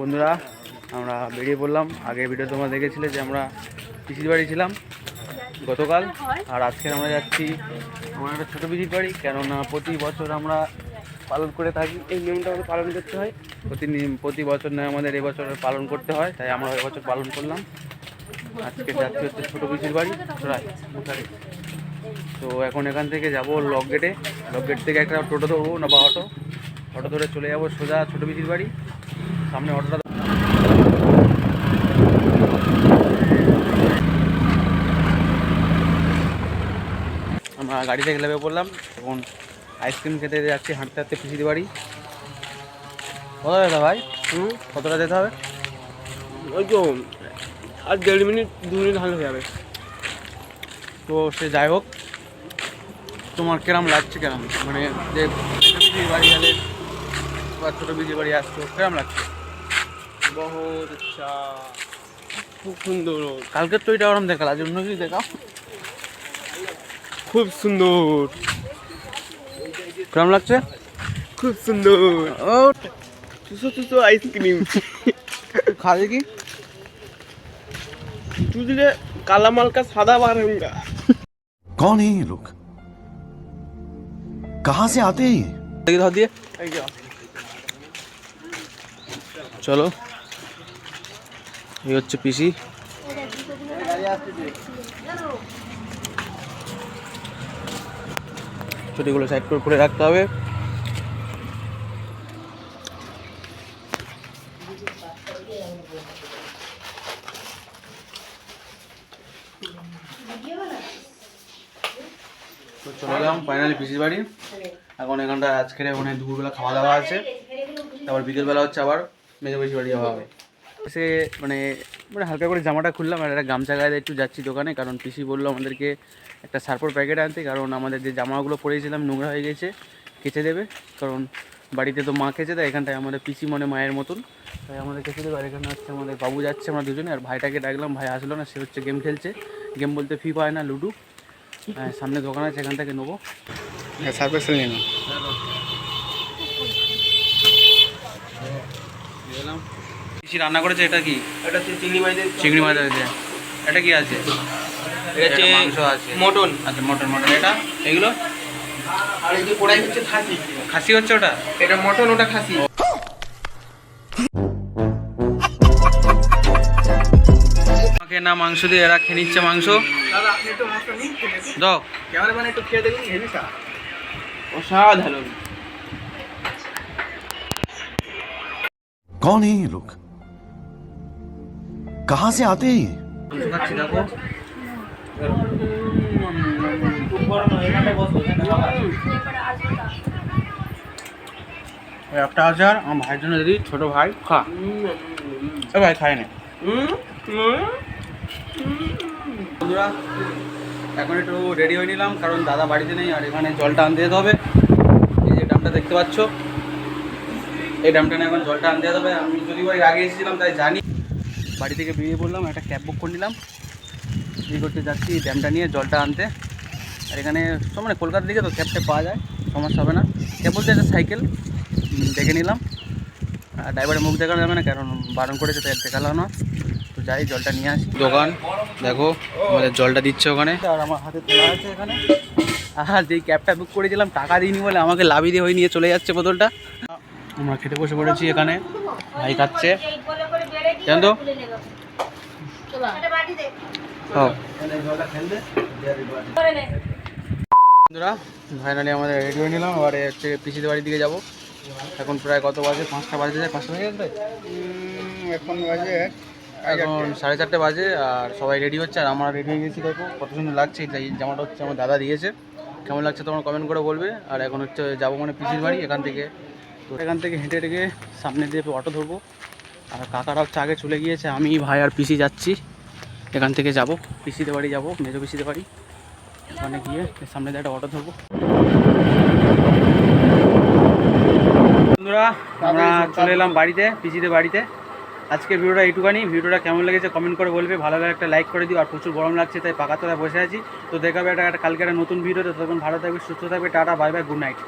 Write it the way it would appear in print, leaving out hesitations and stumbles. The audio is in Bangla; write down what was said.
বন্ধুরা আমরা বেরিয়ে পড়লাম। আগের ভিডিও তোমরা দেখেছিলে যে আমরা পিসির বাড়ি ছিলাম গতকাল, আর আজকে আমরা যাচ্ছি আমার একটা ছোটো পিসির বাড়ি। কেননা প্রতি বছর আমরা পালন করে থাকি, এই নিয়মটা আমাদের পালন করতে হয়। প্রতি বছর নয়, আমাদের এবছর পালন করতে হয়, তাই আমরা এবছর পালন করলাম। আজকে যাচ্ছি হচ্ছে ছোটো পিসির বাড়ি মশারি। তো এখন এখান থেকে যাব লক গেটে। লক গেট থেকে একটা টোটো ধরবো না বা অটো ধরে চলে যাবো সোজা ছোটো পিসির বাড়ি। সামনে অটোটা আমরা গাড়ি থেকে নেমে পড়লাম। এখন আইসক্রিম খেতে যাচ্ছি হাঁটতে হাঁটতে পিসির বাড়ি। কতটা যেতে ভাই? কতটা যেতে হবে? ওই তো আর 1.5 মিনিট 2 মিনিট ভালো হয়ে যাবে। তো সে যাই হোক, তোমার কেরম লাগছে? কেরম মানে যে পিসির বাড়ি গেলে বা ছোটো পিসির বাড়ি আসছো, কেরম লাগছে? বহুত আচ্ছা, খুব সুন্দর। কালকের তো এটা ওরম দেখাল, আজ অন্য কিছু দেখাও। খুব সুন্দর, কেরম লাগছে? খুব সুন্দর। ও চুষো আইসক্রিম। খা দেখি। तू दिले काला माल का सादा बारंगा। कौन है ये लोग? कहाँ से आते हैं ये? দেখি ধর দিয়ে চলো। এই হচ্ছে পিসি। ছুটিগুলো সাইড করে খুলে রাখতে হবে। তো চলে এলাম ফাইনালি পিসির বাড়ি। এখন এখানটা আজকের ওখানে দুপুরবেলা খাওয়া দাওয়া আছে, তারপর বিকেলবেলা হচ্ছে আবার মেজো পিসির বাড়ি যাওয়া হবে। সে মানে মানে হালকা করে জামাটা খুললাম আর একটা গামছা গায়ে একটু যাচ্ছি দোকানে, কারণ পিসি বললো আমাদেরকে একটা সার্ফের প্যাকেট আনতে, কারণ আমাদের যে জামাগুলো পরেছিলাম নোংরা হয়ে গেছে, কেচে দেবে। কারণ বাড়িতে তো মা কেচে দেয়, এখানটায় আমাদের পিসি মানে মায়ের মতন, তাই আমাদের কেচে দেবে। আর এখানে হচ্ছে আমাদের বাবু যাচ্ছে, আমরা দুজনে। আর ভাইটাকে ডাকলাম, ভাই আসলো না, সে হচ্ছে গেম খেলছে। গেম বলতে ফ্রি ফায়ার না, লুডো। হ্যাঁ, সামনে দোকান আছে, এখান থেকে নেবো। হ্যাঁ, সার্ফ এক্সেল নিয়ে নাও। পিসি রান্না করেছে, এটা কি? এটা হচ্ছে চিংড়ি মাছ দিয়ে চিংড়ি মাছ আছে। এটা কি আছে? এটা হচ্ছে মাংস আছে, মটন। আচ্ছা মটন। এটা এগুলো আর এই যে পোড়াই হচ্ছে খাসি। খাসি হচ্ছে ওটা? এটা মটন, ওটা খাসি। আমাকে না মাংস দিয়ে এরা খেয়ে নিচ্ছে মাংস। দাদা আপনি একটু মাছটা নিন, দাও। ক্যামেরাম্যান একটু খেয়ে দেখুন, হেভিটা অসাধারণ। कौन है ये लोग? कहाँ से आते हैं ये? মাংস খাচ্ছি, দেখো। ওই একটা আছে, আর আমার ভাইয়ের জন্য দিদি, ছোটো ভাই খা। এ ভাই খায় না। বন্ধুরা এখন একটু রেডি হয়ে নিলাম, কারণ দাদা বাড়িতে নেই। আর এখানে জলটা আনতে যেতে হবে। এই যে ড্রামটা দেখতে পাচ্ছ, এই ড্রামটা না এখন জলটা আনতে যেতে হবে। আমি যদি বাড়ি আগে এসেছিলাম তাই জানি। বাড়ি থেকে বেরিয়ে পড়লাম, একটা ক্যাব বুক করে নিলাম। এই করতে যাচ্ছি ড্রামটা নিয়ে জলটা আনতে। আর এখানে মানে কলকাতার দিকে তো ক্যাবটা পাওয়া যায়, সমস্যা হবে না। ক্যাব বলতে একটা সাইকেল দেখে নিলাম। আর ড্রাইভারের মুখ দেখানো যাবে না, কারণ বারণ করেছে, তাই দেখালাম না। তো যাই জলটা নিয়ে আসি। দোকান দেখো, আমাদের জলটা দিচ্ছে ওখানে। আর আমার হাতে তোলা আছে এখানে। আর যেই ক্যাবটা বুক করেছিলাম টাকা দিইনি বলে আমাকে লাভি দিয়ে হয়ে নিয়ে চলে যাচ্ছে বোতলটা। আমরা খেতে বসে পড়েছি এখানে, ভাই খাচ্ছে। জান তো বন্ধুরা ফাইনালি আমাদের রেডি হয়ে নিলাম। এবারে হচ্ছে পিসিদের বাড়ির দিকে যাবো। এখন প্রায় কত বাজে? 5টা বাজে যায়। 5টা বাজে এখন বাজে এখন 4:30 বাজে। আর সবাই রেডি হচ্ছে, আর আমরা রেডি হয়ে গেছি। দেখো কত সুন্দর লাগছে। এই জামাটা হচ্ছে আমার দাদা দিয়েছে। কেমন লাগছে তোমরা কমেন্ট করে বলবে। আর এখন হচ্ছে যাবো মানে পিসির বাড়ি। এখান থেকে হেঁটে হেঁটে সামনে দিয়ে অটো ধরবো। আর কাকারা হচ্ছে আগে চলে গিয়েছে, আমি ভাই আর পিসি যাচ্ছি। এখান থেকে যাব পিসিদের বাড়ি, যাবো মেজো পিসিদের বাড়ি। ওখানে গিয়ে সামনে দিয়ে একটা অটো ধরবো। বন্ধুরা আমরা চলে এলাম বাড়িতে, পিসিদের বাড়িতে। আজকের ভিডিওটা এইটুখানি। ভিডিওটা কেমন লেগেছে কমেন্ট করে বলবে। ভালো লাগে একটা লাইক করে দিও। আর প্রচুর গরম লাগছে, তাই পাকা তলায় বসে আছি। তো দেখাবে কালকে একটা নতুন ভিডিওতে। তখন ভালো থাকবে, সুস্থ থাকবে। Tata, bye bye, good night.